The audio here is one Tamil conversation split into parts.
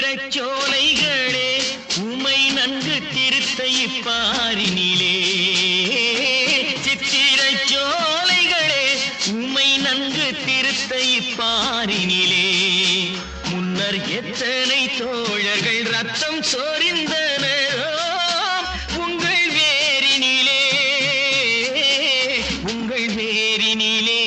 சோலைகளே உமை நன்கு திருத்த இப்பாரினிலே சித்திரை சோலைகளே உமை நன்கு திருத்த இப்பாரினிலே முன்னர் எத்தனை தோழர்கள் ரத்தம் சொரிந்தனரோ உங்கள் வேரினிலே உங்கள் வேரினிலே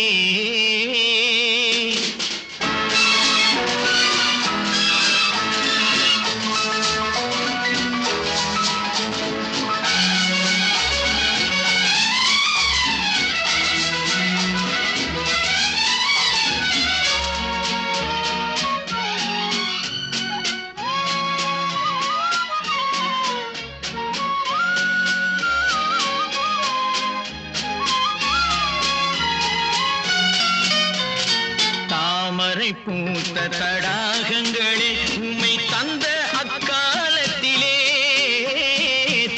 பூத்த தடாகங்களே உமை தந்த அக்காலத்திலே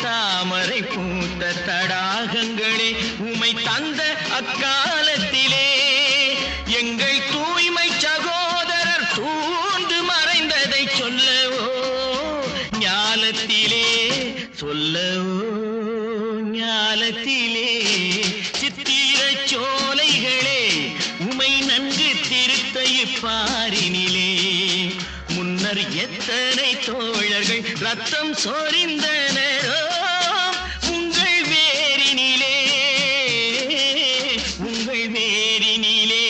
தாமரை பூத்த தடாகங்களே உமை தந்த அக்காலத்திலே எங்கள் தூய்மை சகோதரர் தூண்டு மறைந்ததை சொல்லவோ ஞாலத்திலே சொல்லவோ ஞாலத்திலே சித்திர சோலைகளே உமை நன்கு திருத்த இப்பாரினிலே முன்னர் எத்தனை தோழர்கள் ரத்தம் சொரிந்தனரோ உங்கள் வேரினிலே உங்கள் வேரினிலே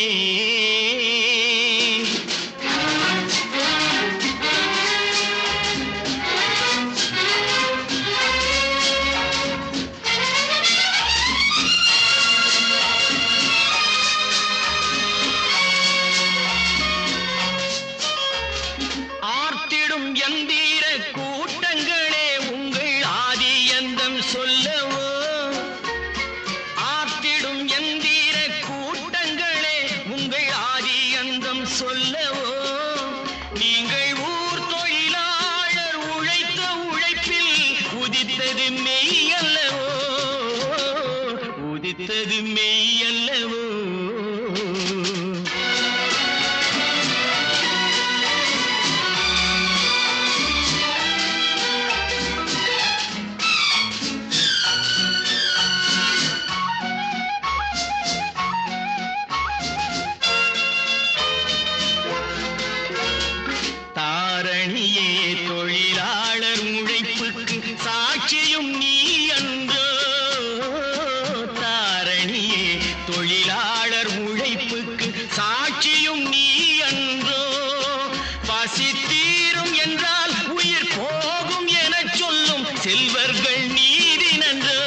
எந்தீர கூட்டங்களே உங்கள் ஆதியந்தம் சொல்லவோ ஆர்த்திடும் எந்தீர கூட்டங்களே உங்கள் ஆதியந்தம் சொல்லவோ நீங்கள் ஊர் தொழிலாளர் உழைத்த உழைப்பில் உதித்தது மெய்யல்லவோ உதித்தது மெய்யல்லவோ தாரணியே தொழிலாளர் உழைப்புக்கு சாட்சியும் நீ அன்றோ தாரணியே தொழிலாளர் உழைப்புக்கு சாட்சியும் நீ அன்றோ பசி தீரும் என்றால் உயிர் போகும் என சொல்லும் செல்வர்கள் நீதி நன்றோ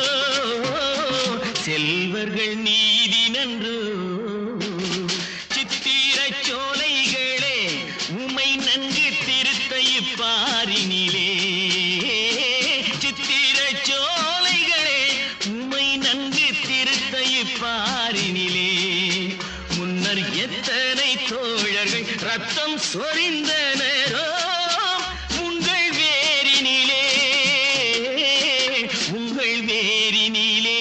செல்வர்கள் நீதி நன்றோ சித்திர சோலைகளே உமை நன்கு திருத்த இப்பாரினிலே சித்திர சோலைகளே உமை நன்கு திருத்த இப்பாரினிலே முன்னர் எத்தனை தோழர்கள் ரத்தம் சொரிந்தனரோ உங்கள் வேரினிலே உங்கள் வேரினிலே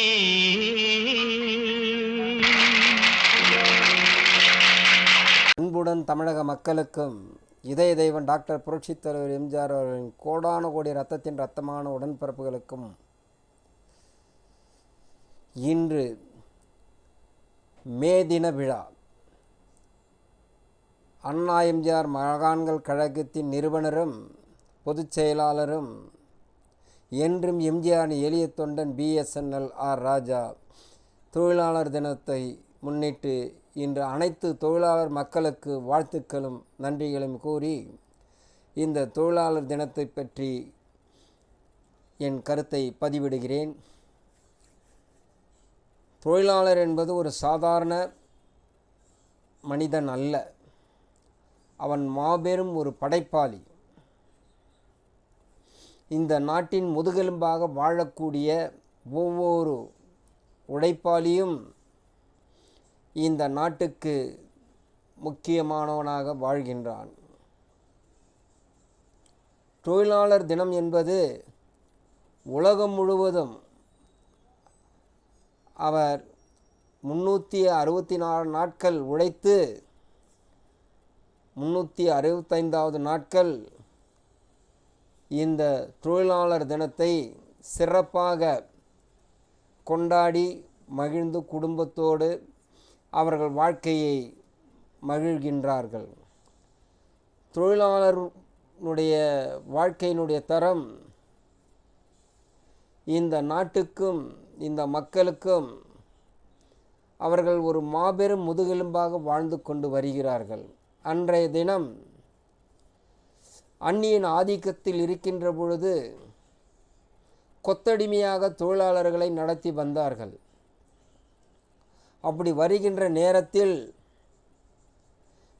அன்புடன் தமிழக மக்களுக்கும் இதய தெய்வம் டாக்டர் புரட்சித் தலைவர் எம்ஜிஆர் அவர்களின் கோடான கோடி இரத்தத்தின் இரத்தமான உடன்பிறப்புகளுக்கும் இன்று மே தின விழா அண்ணா எம்ஜிஆர் மகான்கள் கழகத்தின் நிறுவனரும் பொதுச் செயலாளரும் என்றும் எம்ஜிஆரின் எளிய தொண்டன் பிஎஸ்என்எல் ஆர் ராஜா தொழிலாளர் தினத்தை முன்னிட்டு இன்று அனைத்து தொழிலாளர் மக்களுக்கு வாழ்த்துக்களும் நன்றிகளும் கூறி இந்த தொழிலாளர் தினத்தை பற்றி என் கருத்தை பதிவிடுகிறேன். தொழிலாளர் என்பது ஒரு சாதாரண மனிதன் அல்ல, அவன் மாபெரும் ஒரு படைப்பாளி. இந்த நாட்டின் முதுகெலும்பாக வாழக்கூடிய ஒவ்வொரு உழைப்பாளியும் இந்த நாட்டுக்கு முக்கியமானவனாக வாழ்கின்றான். தொழிலாளர் தினம் என்பது உலகம் முழுவதும் அவர் 364 நாட்கள் உழைத்து 365வது நாட்கள் இந்த தொழிலாளர் தினத்தை சிறப்பாக கொண்டாடி மகிழ்ந்து குடும்பத்தோடு அவர்கள் வாழ்க்கையை மகிழ்கின்றார்கள். தொழிலாளருடைய வாழ்க்கையினுடைய தரம் இந்த நாட்டுக்கும் இந்த மக்களுக்கும் அவர்கள் ஒரு மாபெரும் முதுகெலும்பாக வாழ்ந்து கொண்டு வருகிறார்கள். அன்றைய தினம் அந்நியன் ஆதிக்கத்தில் இருக்கின்ற பொழுது கொத்தடிமையாக தொழிலாளர்களை நடத்தி வந்தார்கள். அப்படி வருகின்ற நேரத்தில்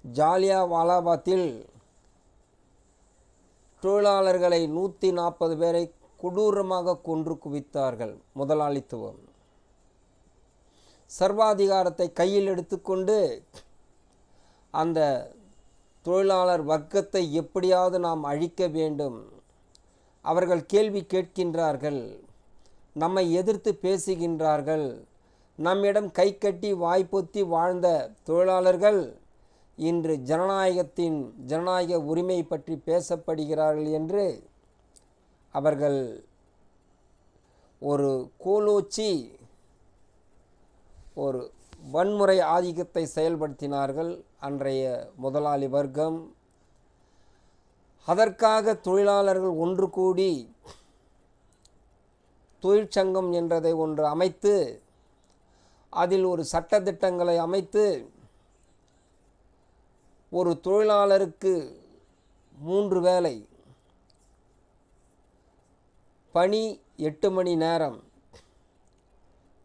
ஜாலியன்வாலாபாத்தில் தொழிலாளர்களை 140 பேரை கொடூரமாக கொன்று குவித்தார்கள். முதலாளித்துவம் சர்வாதிகாரத்தை கையில் எடுத்துக்கொண்டு அந்த தொழிலாளர் வர்க்கத்தை எப்படியாவது நாம் அழிக்க வேண்டும். அவர்கள் கேள்வி கேட்கின்றார்கள், நம்மை எதிர்த்து பேசுகின்றார்கள். நம்மிடம் கை கட்டி வாய்ப்பொத்தி வாழ்ந்த தொழிலாளர்கள் இன்று ஜனநாயக உரிமை பற்றி பேசப்படுகிறார்கள் என்று அவர்கள் ஒரு கோலோச்சி ஒரு வன்முறை ஆதிக்கத்தை செயல்படுத்தினார்கள் அன்றைய முதலாளி வர்க்கம். அதற்காக தொழிலாளர்கள் ஒன்று கூடி தொழிற்சங்கம் என்றதை ஒன்று அமைத்து அதில் ஒரு சட்டதிட்டங்களை அமைத்து ஒரு தொழிலாளருக்கு 3 வேளை பணி 8 மணி நேரம்,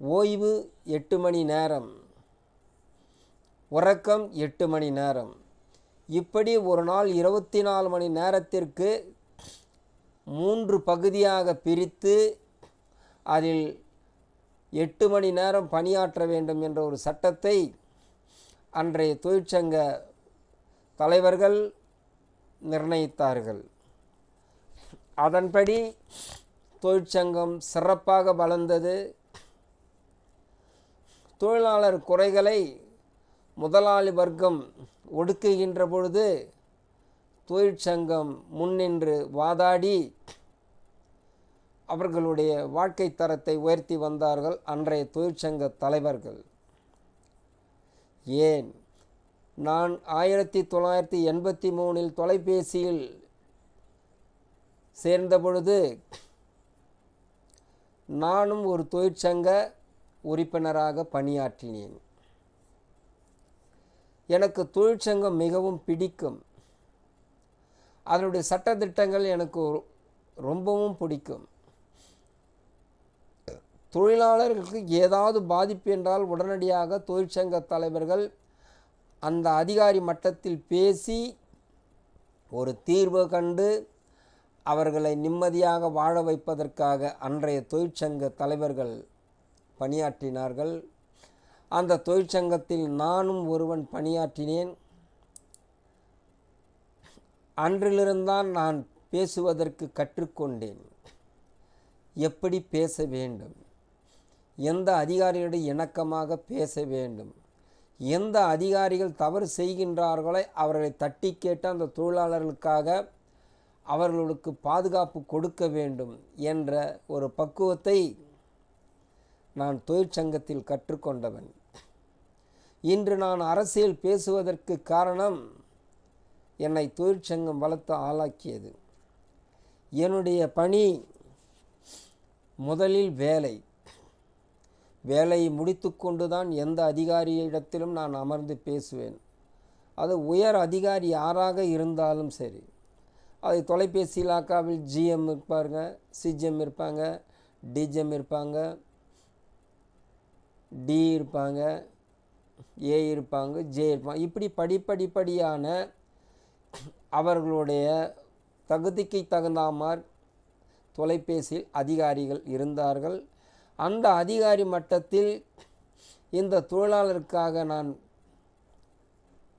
ஓய்வு 8 மணி நேரம், உறக்கம் 8 மணி நேரம், இப்படி ஒரு நாள் 24 மணி நேரத்திற்கு 3 பகுதியாக பிரித்து அதில் 8 மணி நேரம் பணியாற்ற வேண்டும் என்ற ஒரு சட்டத்தை அன்றைய தொழிற்சங்க தலைவர்கள் நிர்ணயித்தார்கள். அதன்படி தொழிற்சங்கம் சிறப்பாக வளர்ந்தது. தொழிலாளர் குறைகளை முதலாளி வர்க்கம் ஒடுக்குகின்ற பொழுது தொழிற்சங்கம் முன்னின்று வாதாடி அவர்களுடைய வாழ்க்கை தரத்தை உயர்த்தி வந்தார்கள் அன்றைய தொழிற்சங்க தலைவர்கள். ஏன், நான் 1983 தொலைபேசியில் சேர்ந்த பொழுது நானும் ஒரு தொழிற்சங்க உறுப்பினராக பணியாற்றினேன். எனக்கு தொழிற்சங்கம் மிகவும் பிடிக்கும். அதனுடைய சட்டத்திட்டங்கள் எனக்கு ரொம்பவும் பிடிக்கும். தொழிலாளர்களுக்கு ஏதாவது பாதிப்பு என்றால் உடனடியாக தொழிற்சங்க தலைவர்கள் அந்த அதிகாரி மட்டத்தில் பேசி ஒரு தீர்வு கண்டு அவர்களை நிம்மதியாக வாழ வைப்பதற்காக அன்றைய தொழிற்சங்க தலைவர்கள் பணியாற்றினார்கள். அந்த தொழிற்சங்கத்தில் நானும் ஒருவன் பணியாற்றினேன். அன்றிலிருந்தான் நான் பேசுவதற்கு கற்றுக்கொண்டேன். எப்படி பேச வேண்டும், எந்த அதிகாரிகளிடம் இணக்கமாக பேச வேண்டும், எந்த அதிகாரிகள் தவறு செய்கின்றார்களோ அவர்களை தட்டி கேட்டு அந்த தொழிலாளர்களுக்காக அவர்களுக்கு பாதுகாப்பு கொடுக்க வேண்டும் என்ற ஒரு பக்குவத்தை நான் தொழிற்சங்கத்தில் கற்றுக்கொண்டவன். இன்று நான் அரசியல் பேசுவதற்கு காரணம் என்னை தொழிற்சங்கம் வளர்த்து ஆளாக்கியது. என்னுடைய பணி முதலில் வேலையை முடித்து கொண்டு தான் எந்த அதிகாரியிடத்திலும் நான் அமர்ந்து பேசுவேன். அது உயர் அதிகாரி யாராக இருந்தாலும் சரி. அது தொலைபேசி இலாக்காவில் ஜிஎம் இருப்பாங்க, சிஜிஎம் இருப்பாங்க, டிஜிஎம் இருப்பாங்க, டி இருப்பாங்க, ஏ இருப்பாங்க, ஜே இருப்பாங்க. இப்படி படிப்படியான அவர்களுடைய தகுதிக்கு தகுந்தாமார் தொலைபேசியில் அதிகாரிகள் இருந்தார்கள். அந்த அதிகாரி மட்டத்தில் இந்த தொழிலாளருக்காக நான்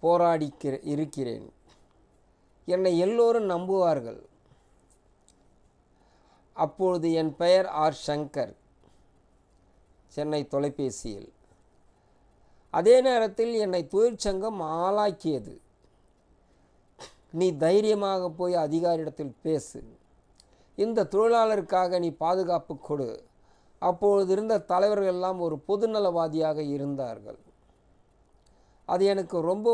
போராடி இருக்கிறேன். என்னை எல்லோரும் நம்புவார்கள். அப்பொழுது என் பெயர் ஆர் சங்கர், சென்னை தொலைபேசியில். அதே நேரத்தில் என்னை தொழிற்சங்கம் ஆளாக்கியது. நீ தைரியமாக போய் அதிகாரியிடத்தில் பேசு, இந்த தொழிலாளருக்காக நீ பாதுகாப்பு கொடு. அப்பொழுது இருந்த தலைவர்கள் எல்லாம் ஒரு பொதுநலவாதியாக இருந்தார்கள். அது எனக்கு ரொம்ப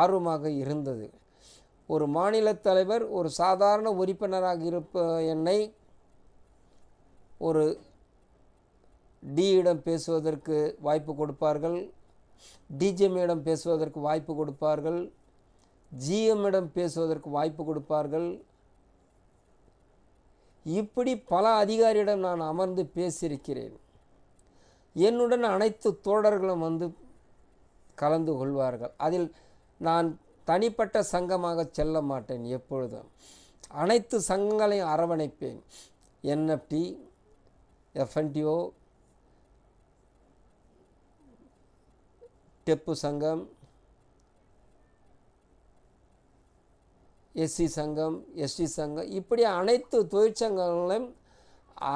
ஆர்வமாக இருந்தது. ஒரு மாநில தலைவர் ஒரு சாதாரண உறுப்பினராக என்னை ஒரு டியிடம் பேசுவதற்கு வாய்ப்பு கொடுப்பார்கள், டிஜிஎம்மிடம் பேசுவதற்கு வாய்ப்பு கொடுப்பார்கள், ஜிஎம்மிடம் பேசுவதற்கு வாய்ப்பு கொடுப்பார்கள். இப்படி பல அதிகாரியிடம் நான் அமர்ந்து பேசியிருக்கிறேன். என்னுடன் அனைத்து தோழர்களும் வந்து கலந்து கொள்வார்கள். அதில் நான் தனிப்பட்ட சங்கமாக செல்ல மாட்டேன். எப்பொழுதும் அனைத்து சங்கங்களையும் அரவணைப்பேன். என்எஃப்டி, எஃப்என்டிஓ, டெப்பு சங்கம், எஸ்சி சங்கம், எஸ்டி சங்கம், இப்படி அனைத்து தொழிற்சங்கங்களையும்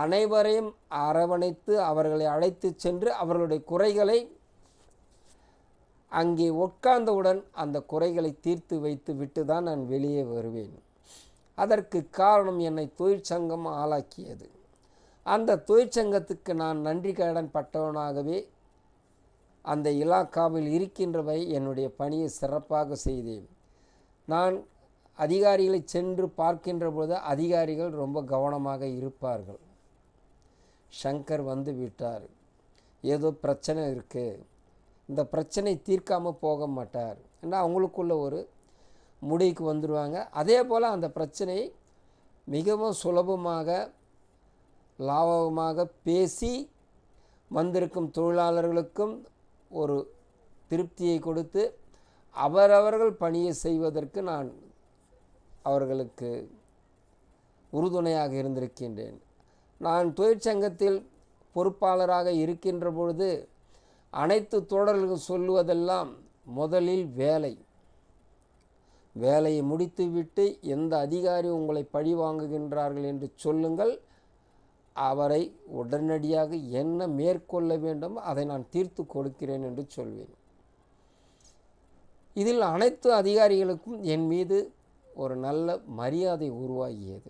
அனைவரையும் அரவணைத்து அவர்களை அழைத்து சென்று அவர்களுடைய குறைகளை அங்கே உட்கார்ந்தவுடன் அந்த குறைகளை தீர்த்து வைத்து விட்டு தான் நான் வெளியே வருவேன். அதற்கு காரணம் என்னை தொழிற்சங்கம் ஆளாக்கியது. அந்த தொழிற்சங்கத்துக்கு நான் நன்றி கடன் பட்டவனாகவே அந்த இலாக்காவில் இருக்கின்றவை என்னுடைய பணியை சிறப்பாக செய்தேன். நான் அதிகாரிகளை சென்று பார்க்கின்ற பொழுது அதிகாரிகள் ரொம்ப கவனமாக இருப்பார்கள். சங்கர் வந்து விட்டார், ஏதோ பிரச்சனை இருக்குது, இந்த பிரச்சனை தீர்க்காமல் போக மாட்டார் ஏன்னா அவங்களுக்குள்ள ஒரு முடிவுக்கு வந்துடுவாங்க. அதே போல் அந்த பிரச்சனையை மிகவும் சுலபமாக லாபமாக பேசி வந்திருக்கும் தொழிலாளர்களுக்கும் ஒரு திருப்தியை கொடுத்து அவரவர்கள் பணியை செய்வதற்கு நான் அவர்களுக்கு உறுதுணையாக இருந்திருக்கின்றேன். நான் தொழிற்சங்கத்தில் பொறுப்பாளராக இருக்கின்ற பொழுது அனைத்து தோழர்கள் சொல்லுவதெல்லாம் முதலில் வேலையை முடித்துவிட்டு எந்த அதிகாரி உங்களை பழி வாங்குகின்றார்கள் என்று சொல்லுங்கள், அவரை உடனடியாக என்ன மேற்கொள்ள வேண்டும் அதை நான் தீர்த்து கொடுக்கிறேன் என்று சொல்வேன். இதில் அனைத்து அதிகாரிகளுக்கும் என் மீது ஒரு நல்ல மரியாதை உருவாகியது.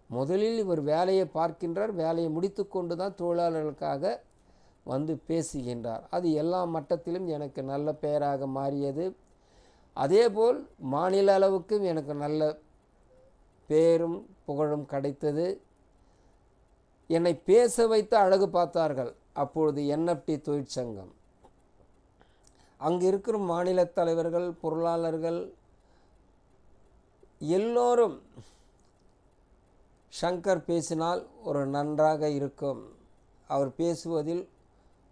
முதலில் இவர் வேலையை பார்க்கின்றார், வேலையை முடித்து கொண்டு தான் தொழிலாளர்களுக்காக வந்து பேசுகின்றார். அது எல்லா மட்டத்திலும் எனக்கு நல்ல பெயராக மாறியது. அதேபோல் மாநில அளவுக்கும் எனக்கு நல்ல பேரும் புகழும் கிடைத்தது. என்னை பேச வைத்து அழகு பார்த்தார்கள். அப்பொழுது என்எஃப்டி தொழிற்சங்கம், அங்கு இருக்கிற மாநில தலைவர்கள், பொருளாளர்கள் எல்லோரும் சங்கர் பேசினால் ஒரு நன்றாக இருக்கும், அவர் பேசுவதில்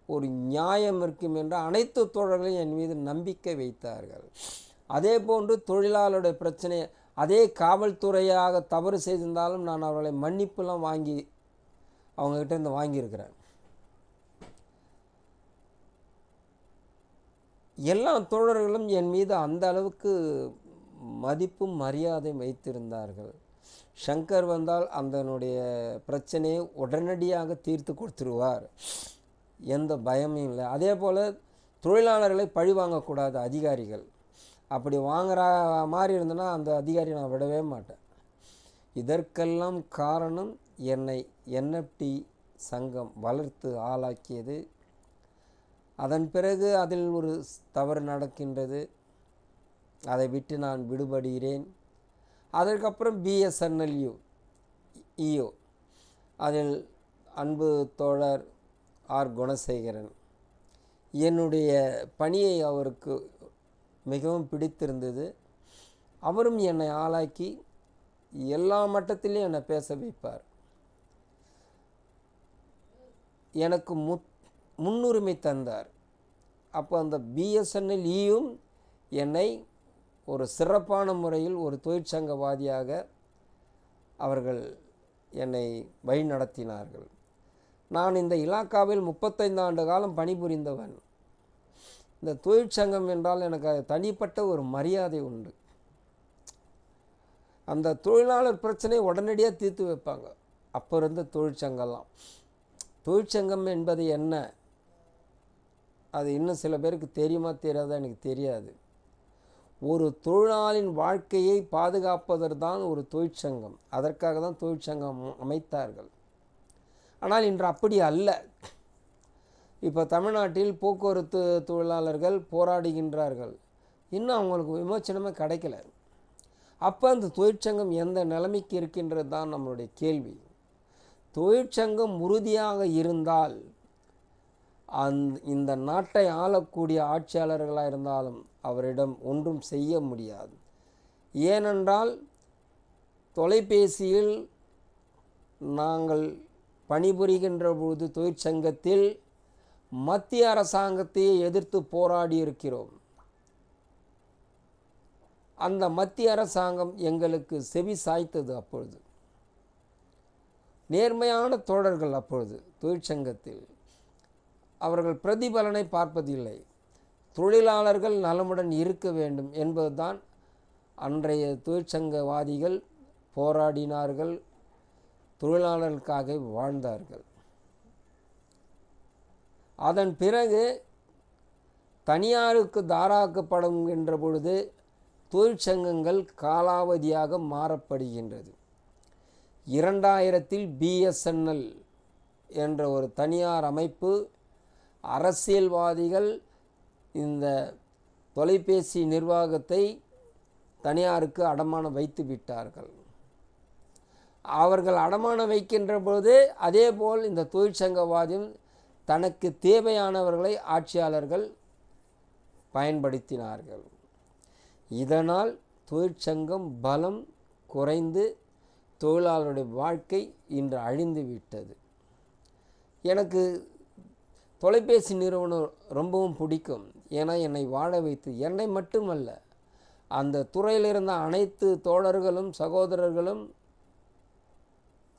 ஒரு நியாயம் இருக்கும் என்ற அனைத்து தோழர்களையும் என் மீது நம்பிக்கை வைத்தார்கள். அதே போன்று தொழிலாளருடைய பிரச்சனை, அதே காவல்துறையாக தவறு செய்திருந்தாலும் நான் அவர்களை மன்னிப்புலாம் வாங்கி அவங்ககிட்ட இருந்து வாங்கியிருக்கிறேன். எல்லா தோழர்களும் என் மீது அந்த அளவுக்கு மதிப்பும் மரியாதையும் வைத்திருந்தார்கள். சங்கர் வந்தால் அதனுடைய பிரச்சனையை உடனடியாக தீர்த்து கொடுத்துருவார், எந்த பயமும் இல்லை. அதே போல் தொழிலாளர்களை பழி வாங்கக்கூடாது அதிகாரிகள். அப்படி வாங்குற மாதிரி இருந்தனா அந்த அதிகாரி நான் விடவே மாட்டேன். இதற்கெல்லாம் காரணம் என்னை என்எஃப்டி சங்கம் வளர்த்து ஆளாக்கியது. அதன் பிறகு அதில் ஒரு தவறு நடக்கின்றது, அதை விட்டு நான் விடுபடுகிறேன். அதற்கப்புறம் பிஎஸ்என்எல்யூ இஓ, அதில் அன்பு தோழர் ஆர் குணசேகரன், என்னுடைய பணியை அவருக்கு மிகவும் பிடித்திருந்தது. அவரும் என்னை ஆளாக்கி எல்லா மட்டத்திலையும் என்னை பேச வைப்பார். எனக்கு முன்னுரிமை தந்தார். அப்போ அந்த பிஎஸ்என்எல்இயும் என்னை ஒரு சிறப்பான முறையில் ஒரு தொழிற்சங்கவாதியாக அவர்கள் என்னை வழிநடத்தினார்கள். நான் இந்த இலாக்காவில் 35 ஆண்டு காலம் பணிபுரிந்தவன். இந்த தொழிற்சங்கம் என்றால் எனக்கு தனிப்பட்ட ஒரு மரியாதை உண்டு. அந்த தொழிலாளர் பிரச்சனையை உடனடியாக தீர்த்து வைப்பாங்க. அப்போ இருந்த தொழிற்சங்கம்லாம், தொழிற்சங்கம் என்பது என்ன, அது இன்னும் சில பேருக்கு தெரியுமா தெரியாதா எனக்கு தெரியாது. ஒரு தொழிலாளின் வாழ்க்கையை பாதுகாப்பதற்தான் ஒரு தொழிற்சங்கம். அதற்காக தான் தொழிற்சங்கம் அமைத்தார்கள். ஆனால் இன்று அப்படி அல்ல. இப்போ தமிழ்நாட்டில் போக்குவரத்து தொழிலாளர்கள் போராடுகின்றார்கள். இன்னும் அவங்களுக்கு விமோச்சனமே கிடைக்கல. அப்போ அந்த தொழிற்சங்கம் எந்த நிலைமைக்கு இருக்கின்றது தான் நம்மளுடைய கேள்வி. தொழிற்சங்கம் உறுதியாக இருந்தால் இந்த நாட்டை ஆளக்கூடிய ஆட்சியாளர்களாக இருந்தாலும் அவரிடம் ஒன்றும் செய்ய முடியாது. ஏனென்றால் தொலைபேசியில் நாங்கள் பணிபுரிகின்ற பொழுது தொழிற்சங்கத்தில் மத்திய அரசாங்கத்தையே எதிர்த்து போராடி இருக்கிறோம். அந்த மத்திய அரசாங்கம் எங்களுக்கு செவி சாய்த்தது. அப்பொழுது நேர்மையான தோழர்கள் அப்பொழுது தொழிற்சங்கத்தில் அவர்கள் பிரதிபலனை பார்ப்பதில்லை. தொழிலாளர்கள் நலமுடன் இருக்க வேண்டும் என்பதுதான் அன்றைய தொழிற்சங்கவாதிகள் போராடினார்கள். தொழிலாளர்களுக்காக வாழ்ந்தார்கள். அதன் பிறகு தனியாருக்கு தாராக்கப்படும் என்ற பொழுது தொழிற்சங்கங்கள் காலாவதியாக மாறப்படுகின்றது. 2000 BSNL என்ற ஒரு தனியார் அமைப்பு, அரசியல்வாதிகள் இந்த தொலைபேசி நிர்வாகத்தை தனியாருக்கு அடமானம் வைத்து விட்டார்கள். அவர்கள் அடமானம் வைக்கின்ற பொழுது அதேபோல் இந்த தொழிற்சங்கவாதியும் தனக்கு தேவையானவர்களை ஆட்சியாளர்கள் பயன்படுத்தினார்கள். இதனால் தொழிற்சங்கம் பலம் குறைந்து தொழிலாளருடைய வாழ்க்கை இன்று அழிந்து விட்டது. எனக்கு தொலைபேசி நிறுவனம் ரொம்பவும் பிடிக்கும். ஏன்னா என்னை வாழ வைத்து, என்னை மட்டுமல்ல, அந்த துறையில் இருந்த அனைத்து தோழர்களும் சகோதரர்களும்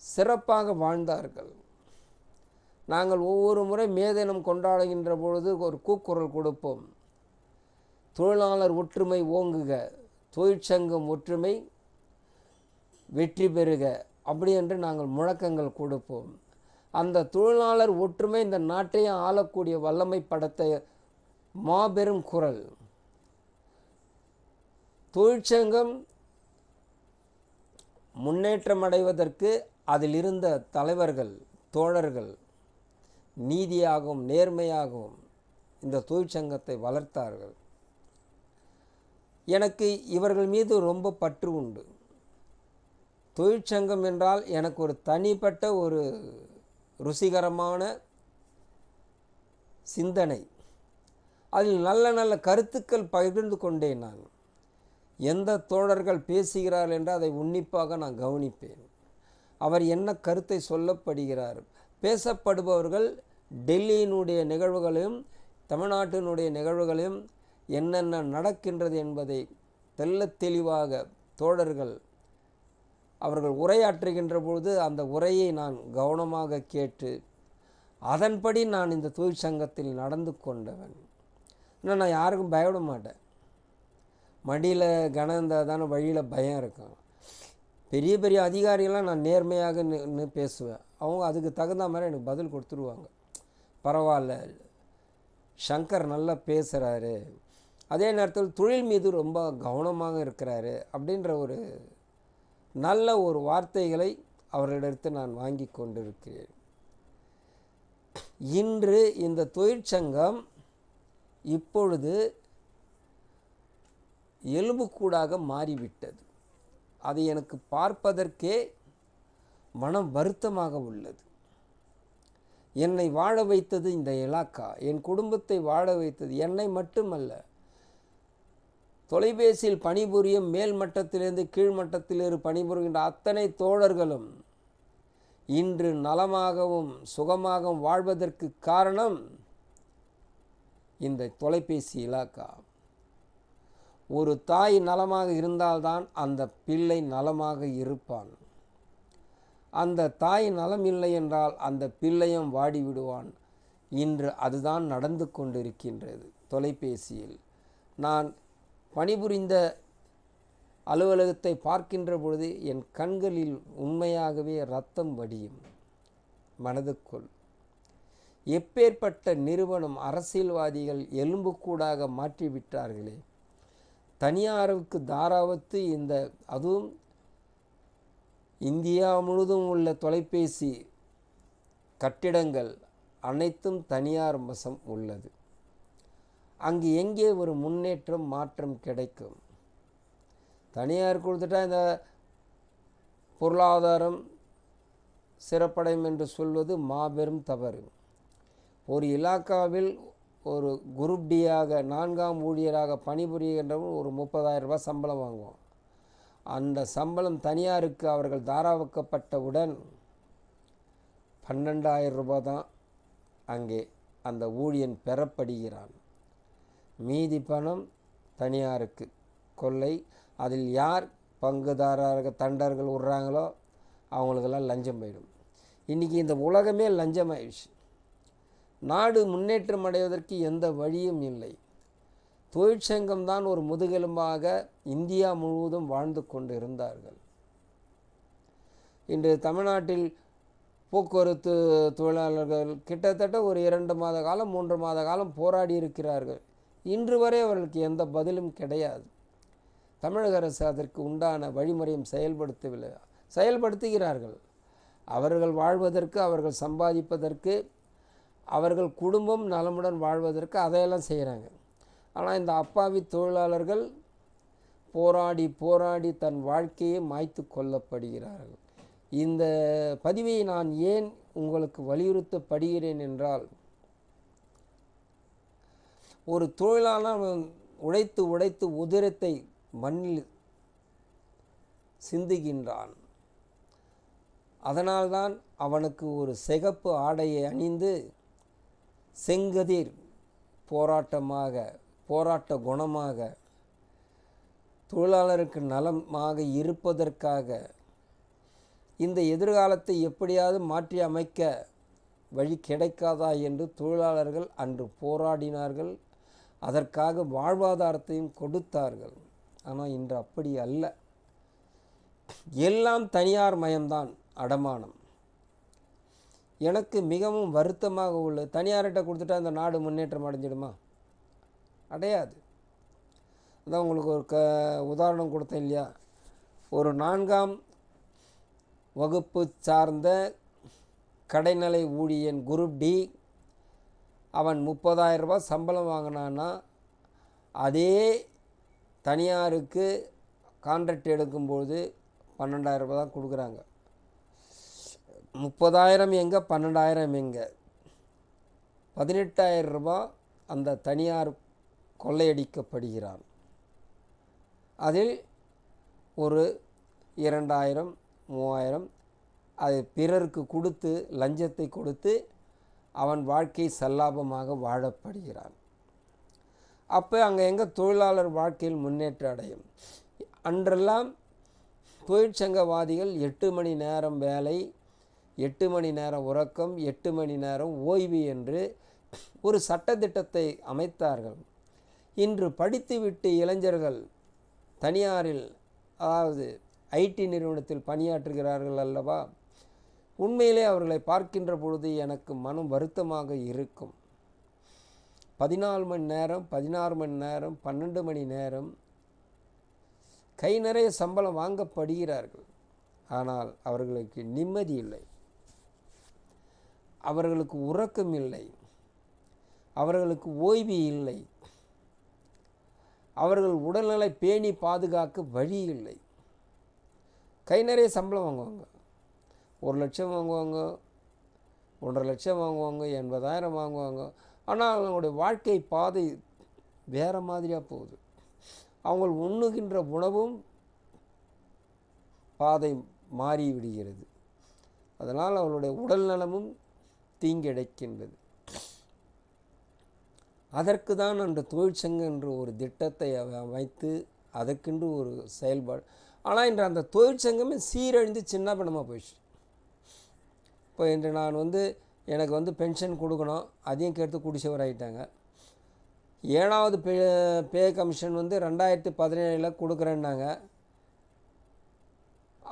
சிறப்பாக வாழ்ந்தார்கள். நாங்கள் ஒவ்வொரு முறை மே தினம் கொண்டாடுகின்ற பொழுது ஒரு கூக்குரல் கொடுப்போம். தொழிலாளர் ஒற்றுமை ஓங்குக, தொழிற்சங்கம் ஒற்றுமை வெற்றி பெறுக, அப்படி என்று நாங்கள் முழக்கங்கள் கொடுப்போம். அந்த தொழிலாளர் ஒற்றுமை இந்த நாட்டையே ஆளக்கூடிய வல்லமை படைத்த மாபெரும் குரல். தொழிற்சங்கம் முன்னேற்றம் அடைவதற்கு அதில் இருந்த தலைவர்கள் தோழர்கள் நீதியாகவும் நேர்மையாகவும் இந்த தொழிற்சங்கத்தை வளர்த்தார்கள். எனக்கு இவர்கள் மீது ரொம்ப பற்று உண்டு. தொழிற்சங்கம் என்றால் எனக்கு ஒரு தனிப்பட்ட ஒரு ருசிகரமான சிந்தனை. அதில் நல்ல நல்ல கருத்துக்கள் பகிர்ந்து கொண்டேன். நான் எந்த தோழர்கள் பேசுகிறார்கள் என்று அதை உன்னிப்பாக நான் கவனிப்பேன். அவர் என்ன கருத்தை சொல்லப்படுகிறார். பேசப்படுபவர்கள் டெல்லியினுடைய நிகழ்வுகளையும் தமிழ்நாட்டினுடைய நிகழ்வுகளையும் என்னென்ன நடக்கின்றது என்பதை தெள்ளத் தெளிவாக தோழர்கள் அவர்கள் உரையாற்றுகின்ற பொழுது அந்த உரையை நான் கவனமாக கேட்டு அதன்படி நான் இந்த தொழிற்சங்கத்தில் நடந்து கொண்டவன். இன்னும் நான் யாருக்கும் பயப்பட மாட்டேன். மடியில் கனம் இருந்தால் தானே வழியில் பயம் இருக்கும். பெரிய பெரிய அதிகாரிகள்லாம் நான் நேர்மையாக பேசுவேன். அவங்க அதுக்கு தகுந்த மாதிரி எனக்கு பதில் கொடுத்துருவாங்க. பரவாயில்ல, சங்கர் நல்லா பேசுகிறாரு, அதே நேரத்தில் தொழில் மீது ரொம்ப கவனமாக இருக்கிறாரு அப்படின்ற ஒரு நல்ல ஒரு வார்த்தைகளை அவர்களிடத்து நான் வாங்கி கொண்டிருக்கிறேன். இன்று இந்த தொழிற்சங்கம் இப்பொழுது எலும்புக்கூடாக மாறிவிட்டது. அது எனக்கு பார்ப்பதற்கே மனம் வருத்தமாக உள்ளது. என்னை வாழ வைத்தது இந்த இலாக்கா, என் குடும்பத்தை வாழ வைத்தது என்னை மட்டுமல்ல, தொலைபேசியில் பணிபுரியும் மேல் மட்டத்திலிருந்து கீழ்மட்டத்திலிருந்து பணிபுரிகின்ற அத்தனை தோழர்களும் இன்று நலமாகவும் சுகமாகவும் வாழ்வதற்கு காரணம் இந்த தொலைபேசி இலாக்கா. ஒரு தாய் நலமாக இருந்தால்தான் அந்த பிள்ளை நலமாக இருப்பான். அந்த தாய் நலம் இல்லை என்றால் அந்த பிள்ளையும் வாடிவிடுவான். இன்று அதுதான் நடந்து கொண்டிருக்கின்றது. தொலைபேசியில் நான் பணிபுரிந்த அலுவலகத்தை பார்க்கின்ற பொழுது என் கண்களில் உண்மையாகவே இரத்தம் வடியும். மனதுக்குள் எப்பேற்பட்ட நிறுவனம் அரசியல்வாதிகள் எலும்புக்கூடாக மாற்றிவிட்டார்களே. தனியாருக்கு தாராவத்து அதுவும் இந்தியா முழுதும் உள்ள தொலைபேசி கட்டிடங்கள் அனைத்தும் தனியார் வசம் உள்ளது. அங்கு எங்கே ஒரு முன்னேற்றம் மாற்றம் கிடைக்கும்? தனியார் கொடுத்துட்டா இந்த பொருளாதாரம் சிறப்படையும் என்று சொல்வது மாபெரும் தவறு. ஒரு இலாக்காவில் ஒரு குரூப் டியாக 4ஆம் ஊழியராக பணிபுரிகின்றவன் ஒரு 30,000 ரூபாய் சம்பளம் வாங்குவோம். அந்த சம்பளம் தனியாருக்கு அவர்கள் தாராவாக்கப்பட்டவுடன் 12,000 ரூபாய் தான் அங்கே அந்த ஊழியன் பெறப்படுகிறான். மீதி பணம் தனியாருக்கு கொள்ளை. அதில் யார் பங்குதாரர்கள் தண்டர்கள் விடுறாங்களோ அவங்களுக்கெல்லாம் லஞ்சம் போயிடும். இன்றைக்கி இந்த உலகமே லஞ்சமாயிடுச்சு. நாடு முன்னேற்றம் அடைவதற்கு எந்த வழியும் இல்லை. தொழிற்சங்கம்தான் ஒரு முதுகெலும்பாக இந்தியா முழுவதும் வாழ்ந்து கொண்டு இருந்தார்கள். இன்று தமிழ்நாட்டில் போக்குவரத்து தொழிலாளர்கள் கிட்டத்தட்ட ஒரு 2 மாத காலம் 3 மாத காலம் போராடி இருக்கிறார்கள். இன்று வரை அவர்களுக்கு எந்த பதிலும் கிடையாது. தமிழக அரசு அதற்கு உண்டான வழிமுறையும் செயல்படுத்தவில்லை. செயல்படுத்துகிறார்கள். அவர்கள் வாழ்வதற்கு, அவர்கள் சம்பாதிப்பதற்கு, அவர்கள் குடும்பம் நலமுடன் வாழ்வதற்கு அதையெல்லாம் செய்கிறாங்க. ஆனால் இந்த அப்பாவி தொழிலாளர்கள் போராடி போராடி தன் வாழ்க்கையை மாய்த்து கொள்ளப்படுகிறார்கள். இந்த பதிவை நான் ஏன் உங்களுக்கு வலியுறுத்தப்படுகிறேன் என்றால், ஒரு தொழிலாளர் உழைத்து உழைத்து உதிரத்தை மண்ணில் சிந்துகின்றான். அதனால்தான் அவனுக்கு ஒரு சிகப்பு ஆடையை அணிந்து செங்கதிர் போராட்ட குணமாக தொழிலாளருக்கு நலமாக இருப்பதற்காக இந்த எதிர்காலத்தை எப்படியாவது மாற்றி அமைக்க வழி கிடைக்காதா என்று தொழிலாளர்கள் அன்று போராடினார்கள். அதற்காக வாழ்வாதாரத்தையும் கொடுத்தார்கள். ஆனால் இன்று அப்படி அல்ல. எல்லாம் தனியார் மயம்தான் அடமானம். எனக்கு மிகவும் வருத்தமாக உள்ளது. தனியார்கிட்ட கொடுத்துட்டா இந்த நாடு முன்னேற்றம் அடைஞ்சிடுமா? அடையாது. அதான் உங்களுக்கு ஒரு உதாரணம் கொடுத்தேன் இல்லையா? ஒரு 4ஆம் வகுப்பு சார்ந்த கடைநிலை ஊழியன் குரூப் டி, அவன் 30,000 ரூபாய் சம்பளம் வாங்கினான்னா அதே தனியாருக்கு கான்ட்ராக்ட் எடுக்கும்போது 12,000 ரூபாய் தான் கொடுக்குறாங்க. 30,000 எங்கே, 12,000 எங்கே? 18,000 ரூபாய் அந்த தனியார் கொள்ளையடிக்கப்படுகிறான். அதில் ஒரு 2,000 3,000 அது பிறருக்கு கொடுத்து, லஞ்சத்தை கொடுத்து அவன் வாழ்க்கை சல்லாபமாக வாழப்படுகிறான். அப்போ அங்கே எங்கே தொழிலாளர் வாழ்க்கையில் முன்னேற்றம் அடையும்? அன்றெல்லாம் தொழிற்சங்கவாதிகள் 8 மணி நேரம் வேலை, 8 மணி நேரம் உறக்கம், 8 மணி நேரம் ஓய்வு என்று ஒரு சட்டத்திட்டத்தை அமைத்தார்கள். இன்று படித்துவிட்டு இளைஞர்கள் தனியாரில், அதாவது ஐடி நிறுவனத்தில் பணியாற்றுகிறார்கள் அல்லவா? உண்மையிலே அவர்களை பார்க்கின்ற பொழுது எனக்கு மனம் வருத்தமாக இருக்கும். 14 மணி நேரம், 16 மணி நேரம், 12 மணி நேரம் கை நிறைய சம்பளம் வாங்கப்படுகிறார்கள். ஆனால் அவர்களுக்கு நிம்மதி இல்லை, அவர்களுக்கு உறக்கம் இல்லை, அவர்களுக்கு ஓய்வு இல்லை, அவர்கள் உடல்நலை பேணி பாதுகாக்க வழி இல்லை. கை நிறைய சம்பளம் வாங்குவாங்க. 1 லட்சம் வாங்குவாங்க, 1.5 லட்சம் வாங்குவாங்க, 80,000 வாங்குவாங்க. ஆனால் அவங்களுடைய வாழ்க்கை பாதை வேறு மாதிரியாக போகுது. அவங்க உண்ணுகின்ற உணவும் பாதை மாறிவிடுகிறது. அதனால் அவர்களுடைய உடல் நலமும் தீங்கிழைக்கின்றது. அதற்கு தான் அந்த தொழிற்சங்கம் என்று ஒரு திட்டத்தை அமைத்து அதற்கென்று ஒரு செயல்பாடு. ஆனால் இன்று அந்த தொழிற்சங்கமே சீரழிந்து சின்ன பணமாக போயிடுச்சு. இப்போ இன்று நான் எனக்கு பென்ஷன் கொடுக்கணும், அதையும் கேட்டு குடிச்சவராகிட்டாங்க. 7வது பே கமிஷன் 2017 கொடுக்குறேன்னாங்க.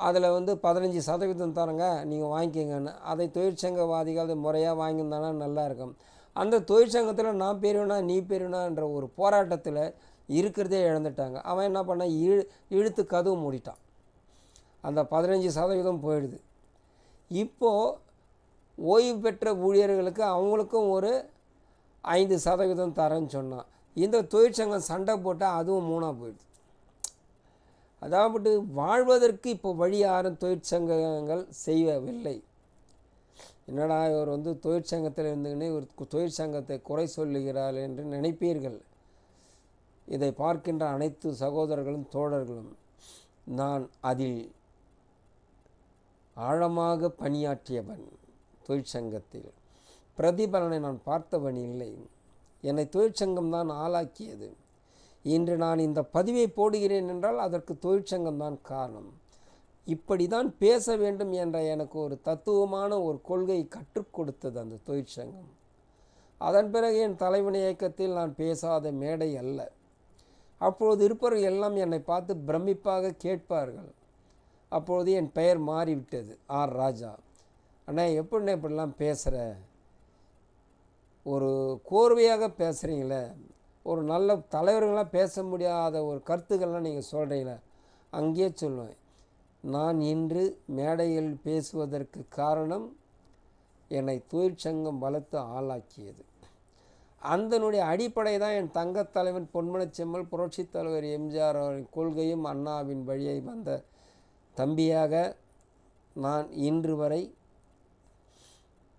அதில் 15% தரங்க, நீங்கள் வாங்கிக்கங்கன்னு. அதை தொழிற்சங்கவாதிகள் அதை முறையாக வாங்கியிருந்தானா நல்லா இருக்கும். அந்த தொழிற்சங்கத்தில் நான் பெரியவனா நீ பெரியவனான்ற ஒரு போராட்டத்தில் இருக்கிறதே இழந்துட்டாங்க. அவன் என்ன பண்ணான், இழுத்து கதவு மூடிட்டான். அந்த 15% போயிடுது. இப்போது ஓய்வு பெற்ற ஊழியர்களுக்கு அவங்களுக்கும் ஒரு 5% தரேன்னு சொன்னான். இந்த தொழிற்சங்கம் சண்டை போட்டால் அதுவும் 3ஆக போயிடுது. அதாவது வாழ்வதற்கு இப்போ வழி யாரும் தொழிற்சங்கங்கள் செய்யவில்லை. என்னடா இவர் தொழிற்சங்கத்தில் இருந்துக்கினே ஒரு தொழிற்சங்கத்தை குறை சொல்லுகிறார் என்று நினைப்பீர்கள். இதை பார்க்கின்ற அனைத்து சகோதரர்களும் தோழர்களும், நான் அதில் ஆழமாக பணியாற்றியவன். தொழிற்சங்கத்தில் பிரதிபலனை நான் பார்த்தவன் இல்லை. என்னை தொழிற்சங்கம் தான் ஆளாக்கியது. இன்று நான் இந்த பதிவை போடுகிறேன் என்றால் அதற்கு தொழிற்சங்கம்தான் காரணம். இப்படி தான் பேச வேண்டும் என்ற எனக்கு ஒரு தத்துவமான ஒரு கொள்கையை கற்றுக் கொடுத்தது அந்த தொழிற்சங்கம். அதன் பிறகு என் தலைவன் இயக்கத்தில் நான் பேசாத மேடை அல்ல. அப்பொழுது இருப்பவர்கள் எல்லாம் என்னை பார்த்து பிரமிப்பாக கேட்பார்கள். அப்பொழுது என் பெயர் மாறிவிட்டது, ஆர் ராஜா. அண்ணா எப்படிண்ணே இப்படிலாம் பேசுகிற, ஒரு கோர்வையாக பேசுகிறீங்களே, ஒரு நல்ல தலைவர்களாக பேச முடியாத ஒரு கருத்துக்கள்லாம் நீங்கள் சொல்கிறீங்களே. அங்கேயே சொல்லுவேன், நான் இன்று மேடையில் பேசுவதற்கு காரணம் என்னை தொழிற்சங்கம் வளர்த்து ஆளாக்கியது. அதனுடைய அடிப்படை தான் என் தங்கத் தலைவன் பொன்மனச்செம்மல் புரட்சித் தலைவர் எம்ஜிஆர் அவரின் கொள்கையும் அண்ணாவின் வழியை வந்த தம்பியாக நான் இன்று வரை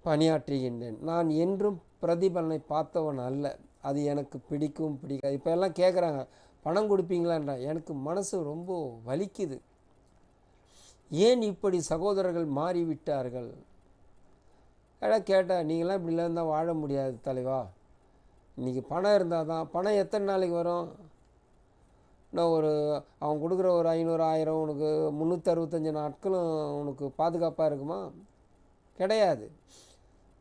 பணியாற்றுகின்றேன். நான் என்றும் பிரதிபலனை பார்த்தவன் அல்ல. அது எனக்கு பிடிக்கும் பிடிக்காது. இப்போ எல்லாம் கேட்குறாங்க, பணம் கொடுப்பீங்களான்றா. எனக்கு மனசு ரொம்ப வலிக்குது. ஏன் இப்படி சகோதரர்கள் மாறிவிட்டார்கள்? கேட்டால் நீங்களாம் இப்படிலாம் இருந்தால் வாழ முடியாது தலைவா. இன்றைக்கி பணம் இருந்தால் தான். பணம் எத்தனை நாளைக்கு வரும்? நான் அவன் கொடுக்குற ஒரு 500 1000 உனக்கு 365 நாட்களும் உனக்கு பாதுகாப்பாக இருக்குமா? கிடையாது.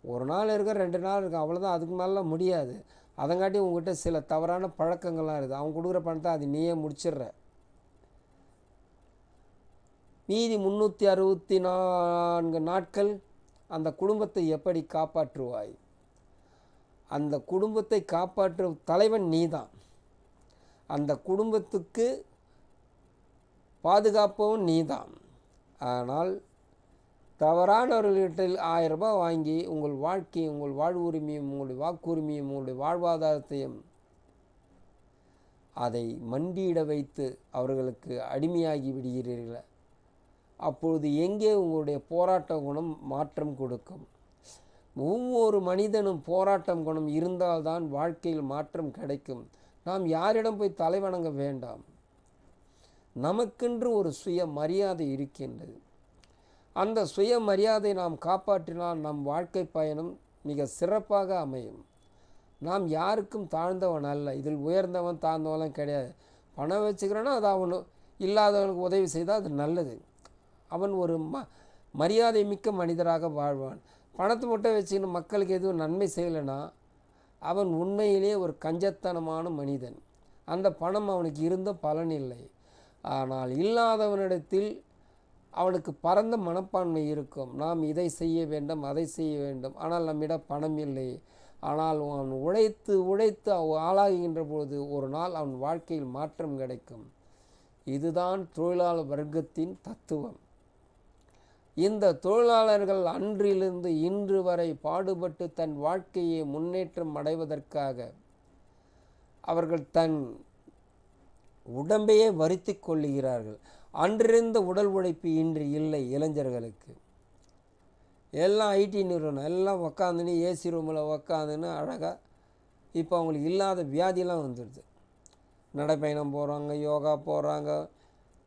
ஒரு நாள் இருக்க, 2 நாள் இருக்கும், அவ்வளோதான். அதுக்கு மேலாம் முடியாது. அதங்காட்டி உங்கள்கிட்ட சில தவறான பழக்கங்கள்லாம் இருக்குது. அவன் கொடுக்குற பணத்தை அது நீயே முடிச்சிடுற. மீதி 364 நாட்கள் அந்த குடும்பத்தை எப்படி காப்பாற்றுவாய்? அந்த குடும்பத்தை காப்பாற்றும் தலைவன் நீதான். அந்த குடும்பத்துக்கு பாதுகாப்பவும் நீதான். ஆனால் தவறானவர்களிடத்தில் 1000 ரூபாய் வாங்கி உங்கள் வாழ்க்கையும் உங்கள் வாழ்வுரிமையும் உங்களுடைய வாக்குரிமையும் உங்களுடைய வாழ்வாதாரத்தையும் அதை மண்டியிட வைத்து அவர்களுக்கு அடிமையாகி விடுகிறீர்கள். அப்பொழுது எங்கே உங்களுடைய போராட்ட குணம் மாற்றம் கொடுக்கும்? ஒவ்வொரு மனிதனும் போராட்டம் குணம் இருந்தால்தான் வாழ்க்கையில் மாற்றம் கிடைக்கும். நாம் யாரிடம் போய் தலைவணங்க வேண்டாம். நமக்கென்று ஒரு சுய மரியாதை இருக்கின்றது. அந்த சுய மரியாதை நாம் காப்பாற்றினால் நம் வாழ்க்கை பயணம் மிக சிறப்பாக அமையும். நாம் யாருக்கும் தாழ்ந்தவன் அல்ல. இதில் உயர்ந்தவன் தாழ்ந்தவன்லாம் கிடையாது. பணம் வச்சுக்கிறோன்னா அது அவனு இல்லாதவனுக்கு உதவி செய்தால் அது நல்லது. அவன் ஒரு மரியாதை மிக்க மனிதராக வாழ்வான். பணத்தை மட்டும் வச்சுக்கின்னு மக்களுக்கு எதுவும் நன்மை செய்யலைன்னா அவன் உண்மையிலே ஒரு கஞ்சத்தனமான மனிதன். அந்த பணம் அவனுக்கு இருந்த பலன் இல்லை. ஆனால் இல்லாதவனிடத்தில் அவனுக்கு பரந்த மனப்பான்மை இருக்கும். நாம் இதை செய்ய வேண்டும், அதை செய்ய வேண்டும், ஆனால் நம்மிடம் பணம் இல்லை. ஆனால் அவன் உழைத்து உழைத்து ஆளாகின்ற பொழுது ஒரு நாள் அவன் வாழ்க்கையில் மாற்றம் கிடைக்கும். இதுதான் தொழிலாளர் வர்க்கத்தின் தத்துவம். இந்த தொழிலாளர்கள் அன்றிலிருந்து இன்று வரை பாடுபட்டு தன் வாழ்க்கையை முன்னேற்றம் அடைவதற்காக அவர்கள் தன் உடம்பையே வருத்தி கொள்ளுகிறார்கள். அன்றிருந்த உடல் உழைப்பு இன்று இல்லை. இளைஞர்களுக்கு எல்லாம் ஐடி நிறுவனம் எல்லாம் உக்காந்துன்னு ஏசி ரூமில் உக்காந்துன்னு அழகாக இப்போ அவங்களுக்கு இல்லாத வியாதியெல்லாம் வந்துடுது. நடைப்பயணம் போகிறாங்க, யோகா போகிறாங்க,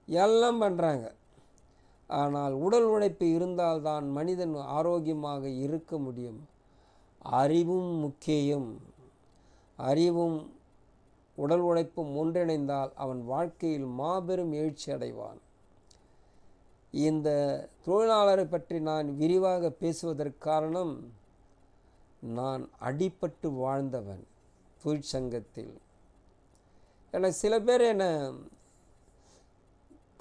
எல்லாம் பண்ணுறாங்க. ஆனால் உடல் உழைப்பு இருந்தால்தான் மனிதன் ஆரோக்கியமாக இருக்க முடியும். அறிவும் முக்கியம். அறிவும் உடல் உழைப்பும் ஒன்றிணைந்தால் அவன் வாழ்க்கையில் மாபெரும் எழுச்சி அடைவான். இந்த தொழிலாளரை பற்றி நான் விரிவாக பேசுவதற்கு காரணம், நான் அடிபட்டு வாழ்ந்தவன் தொழிற்சங்கத்தில். எனக்கு சில பேர் என்னை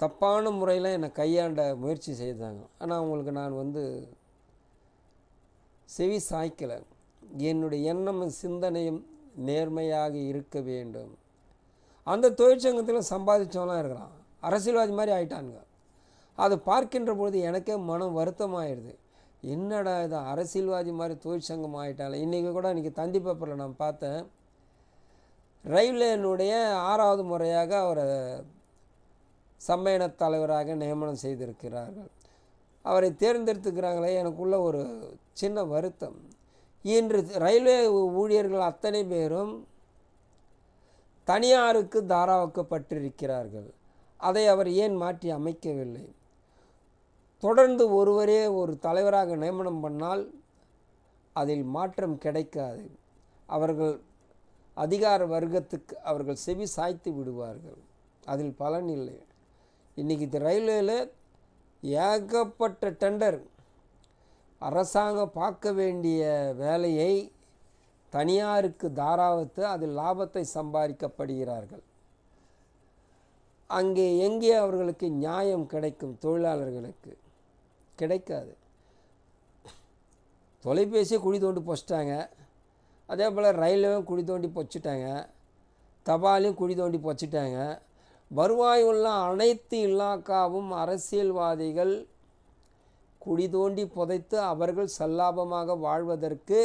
தப்பான முறையில் என்னை கையாண்ட முயற்சி செய்தாங்க. ஆனால் அவங்களுக்கு நான் செவி சாய்க்கலை. என்னுடைய எண்ணமும் சிந்தனையும் நேர்மையாக இருக்க வேண்டும். அந்த தொழிற்சங்கத்தில் சம்பாதிச்சவங்களாம் இருக்கிறான், அரசியல்வாதி மாதிரி ஆயிட்டானுங்க. அதை பார்க்கின்ற பொழுது எனக்கே மனம் வருத்தமாகிடுது. என்னடா இது அரசியல்வாதி மாதிரி தொழிற்சங்கம் ஆகிட்டால. இன்றைக்கி தந்தி பேப்பரில் நான் பார்த்தேன், ரயில்வேனுடைய 6வது முறையாக அவரை சம்மேளன தலைவராக நியமனம் செய்திருக்கிறார்கள். அவரை தேர்ந்தெடுத்துக்கிறாங்களே, எனக்குள்ள ஒரு சின்ன வருத்தம். இன்று ரயில்வே ஊழியர்கள் அத்தனை பேரும் தனியாருக்கு தாராவாக்கப்பட்டிருக்கிறார்கள். அதை அவர் ஏன் மாற்றி அமைக்கவில்லை? தொடர்ந்து ஒருவரே ஒரு தலைவராக நியமனம் பண்ணால் அதில் மாற்றம் கிடைக்காது. அவர்கள் அதிகார வர்க்கத்துக்கு அவர்கள் செவி சாய்த்து விடுவார்கள், அதில் பலன் இல்லை. இன்றைக்கி ரயில்வேயில் ஏகப்பட்ட டெண்டர், அரசாங்கம் பார்க்க வேண்டிய வேலையை தனியாருக்கு தாராவத்து அதில் லாபத்தை சம்பாதிக்கப்படுகிறார்கள். அங்கே எங்கே அவர்களுக்கு நியாயம் கிடைக்கும்? தொழிலாளர்களுக்கு கிடைக்காது. தொலைபேசியை குழி தோண்டி பொச்சிட்டாங்க, அதே போல் ரயில்வேயும் குழி தோண்டி பொச்சிட்டாங்க, தபாலையும் குழி தோண்டி பொச்சிட்டாங்க. வருவாய் உள்ள அனைத்து இலாக்காவும் அரசியல்வாதிகள் குழி தோண்டி புதைத்து அவர்கள் சல்லாபமாக வாழ்வதற்கு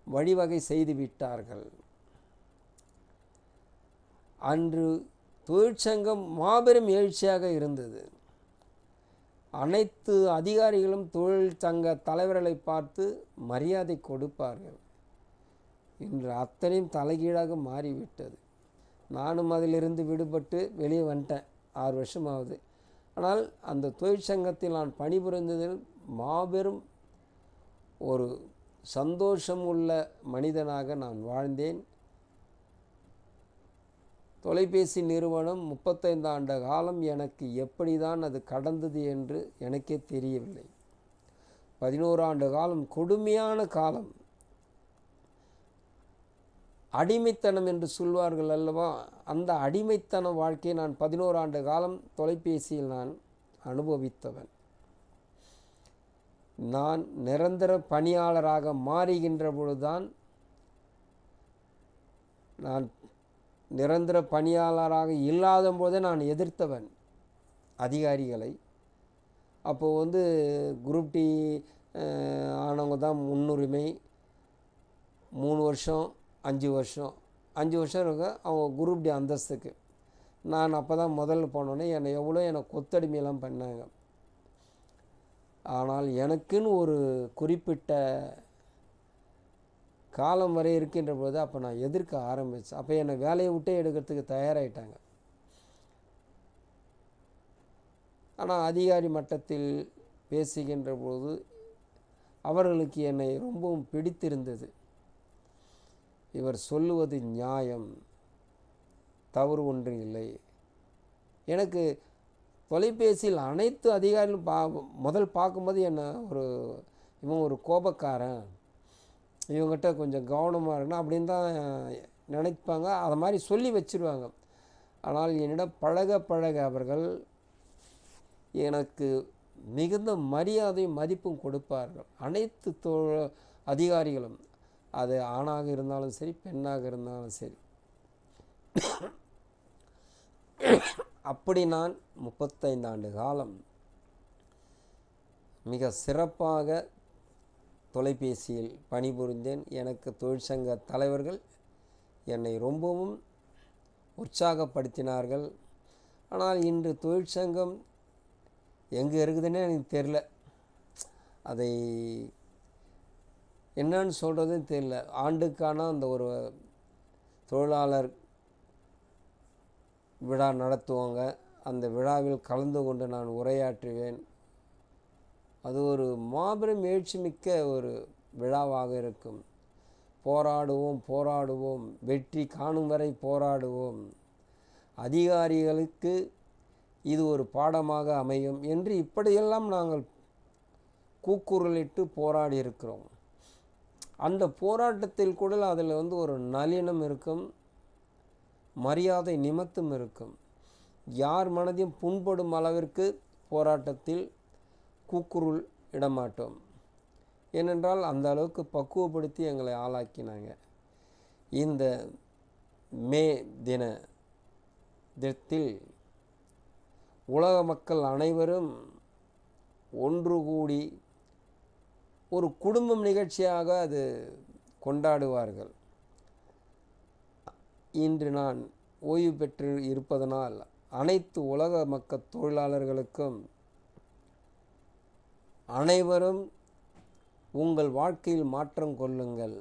வழிவகை செய்து விட்டார்கள். அன்று தொழிற்சங்கம் மாபெரும் எழுச்சியாக இருந்தது. அனைத்து அதிகாரிகளும் தொழிற்சங்க தலைவர்களை பார்த்து மரியாதை கொடுப்பார்கள். இன்று அத்தனையும் தலைகீழாக மாறிவிட்டது. நானும் அதிலிருந்து விடுபட்டு வெளியே வந்துட்டேன், 6 வருஷமாகுது. ஆனால் அந்த தொழிற்சங்கத்தில் நான் பணிபுரிந்ததில் மாபெரும் ஒரு சந்தோஷம் உள்ள மனிதனாக நான் வாழ்ந்தேன். தொலைபேசி நிறுவனம் 35 ஆண்டு காலம் எனக்கு எப்படி தான் அது கடந்தது என்று எனக்கே தெரியவில்லை. 11 ஆண்டு காலம் கொடுமையான காலம். அடிமைத்தனம் என்று சொல்வார்கள் அல்லவா, அந்த அடிமைத்தன வாழ்க்கையை நான் 11 ஆண்டு காலம் தொலைபேசியில் நான் அனுபவித்தவன். நான் நிரந்தர பணியாளராக மாறுகின்ற பொழுதுதான், நான் நிரந்தர பணியாளராக இல்லாத போதே நான் எதிர்த்தவன் அதிகாரிகளை. அப்போது குரூப் டி ஆனவங்க தான் முன்னுரிமை. 3 வருஷம் 5 வருஷம் 5 வருஷம் இருக்க அவங்க குரூப் டி அந்தஸ்துக்கு. நான் அப்போ தான் முதல்ல போனோன்னே என்னை கொத்தடிமையெல்லாம் பண்ணாங்க. ஆனால் எனக்குன்னு ஒரு குறிப்பிட்ட காலம் வரை இருக்கின்ற பொழுது அப்போ நான் எதிர்க்க ஆரம்பித்தேன். அப்போ என்னை வேலையை விட்டே எடுக்கிறதுக்கு தயாராகிட்டாங்க. ஆனால் அதிகாரி மட்டத்தில் பேசுகின்ற போது அவர்களுக்கு என்னை ரொம்பவும் பிடித்திருந்தது. இவர் சொல்லுவது நியாயம், தவறு ஒன்றும் இல்லை. எனக்கு தொலைபேசியில் அனைத்து அதிகாரிகளும் முதல் பார்க்கும்போது இவன் ஒரு கோபக்காரன், இவங்ககிட்ட கொஞ்சம் கவனமாக இருக்கணும் அப்படின்னு தான் நினைப்பாங்க. அதை மாதிரி சொல்லி வச்சுருவாங்க. ஆனால் என்னிடம் பழக அவர்கள் எனக்கு மிகுந்த மரியாதையும் மதிப்பும் கொடுப்பார்கள். அனைத்து அதிகாரிகளும், அது ஆணாக இருந்தாலும் சரி பெண்ணாக இருந்தாலும் சரி. அப்படி நான் 35 ஆண்டு காலம் மிக சிறப்பாக தொலைபேசியில் பணிபுரிந்தேன். எனக்கு தொழிற்சங்க தலைவர்கள் என்னை ரொம்பவும் உற்சாகப்படுத்தினார்கள். ஆனால் இன்று தொழிற்சங்கம் எங்கே இருக்குதுன்னே எனக்கு தெரில. அதை என்னன்னு சொல்கிறதுன்னு தெரியல. ஆண்டுக்கான அந்த ஒரு தொழிலாளர் விழா நடத்துவாங்க. அந்த விழாவில் கலந்து கொண்டு நான் உரையாற்றுவேன். அது ஒரு மாபெரும் எழுச்சி மிக்க ஒரு விழாவாக இருக்கும். போராடுவோம், வெற்றி காணும் வரை போராடுவோம், அதிகாரிகளுக்கு இது ஒரு பாடமாக அமையும் என்று இப்படியெல்லாம் நாங்கள் கூக்குரலிட்டு போராடி இருக்கிறோம். அந்த போராட்டத்தில் கூட அதில் ஒரு நளினம் இருக்கும், மரியாதை நிமித்தம் இருக்கும். யார் மனதையும் புண்படும் அளவிற்கு போராட்டத்தில் கூக்குரல் இடமாட்டோம். ஏனென்றால் அந்த அளவுக்கு பக்குவப்படுத்தி எங்களை ஆளாக்கினாங்க. இந்த மே தினத்தில் உலக மக்கள் அனைவரும் ஒன்று கூடி ஒரு குடும்பம் நிகழ்ச்சியாக அது கொண்டாடுவார்கள். இன்று நான் ஓய்வு பெற்று இருப்பதனால் அனைத்து உலக மக்கள் தொழிலாளர்களுக்கும் அனைவரும் உங்கள் வாழ்க்கையில் மாற்றம் கொள்ளுங்கள்.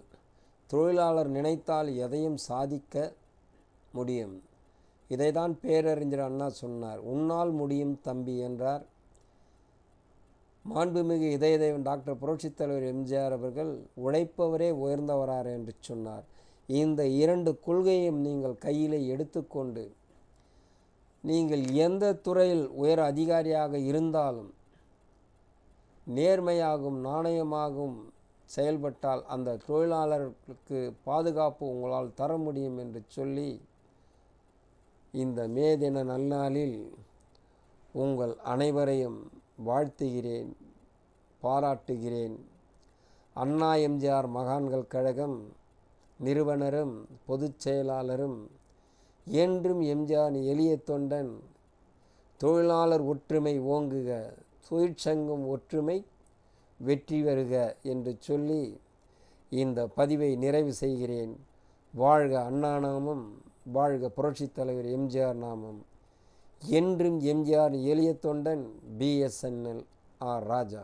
தொழிலாளர் நினைத்தால் எதையும் சாதிக்க முடியும். இதைதான் பேரறிஞர் அண்ணா சொன்னார். உன்னால் முடியும் தம்பி என்றார். மாண்புமிகு இதய தெய்வம் டாக்டர் புரட்சித் தலைவர் எம்ஜிஆர் அவர்கள் உழைப்பவரே உயர்ந்தவரார் என்று சொன்னார். இந்த 2 கொள்கையும் நீங்கள் கையில் எடுத்துக்கொண்டு நீங்கள் எந்த துறையில் உயர் அதிகாரியாக இருந்தாலும் நேர்மையாகவும் நாணயமாகவும் செயல்பட்டால் அந்த தொழிலாளர்களுக்கு பாதுகாப்பு உங்களால் தர முடியும் என்று சொல்லி இந்த மே தின நன்னாளில் உங்கள் அனைவரையும் வாழ்த்துகிறேன், பாராட்டுகிறேன். அண்ணா எம்ஜிஆர் மகான்கள் கழகம் நிறுவனரும் பொதுச் செயலாளரும் என்றும் எம்ஜிஆர் எளிய தொண்டன், தொழிலாளர் ஒற்றுமை ஓங்குக, தொழிற்சங்கம் ஒற்றுமை வெற்றி வருக என்று சொல்லி இந்த பதிவை நிறைவு செய்கிறேன். வாழ்க அண்ணா நாமம், வாழ்க புரட்சித் தலைவர் எம்ஜிஆர் நாமம். என்றும் எம்ஜிஆர் எளிய தொண்டன், BSNL ராஜா.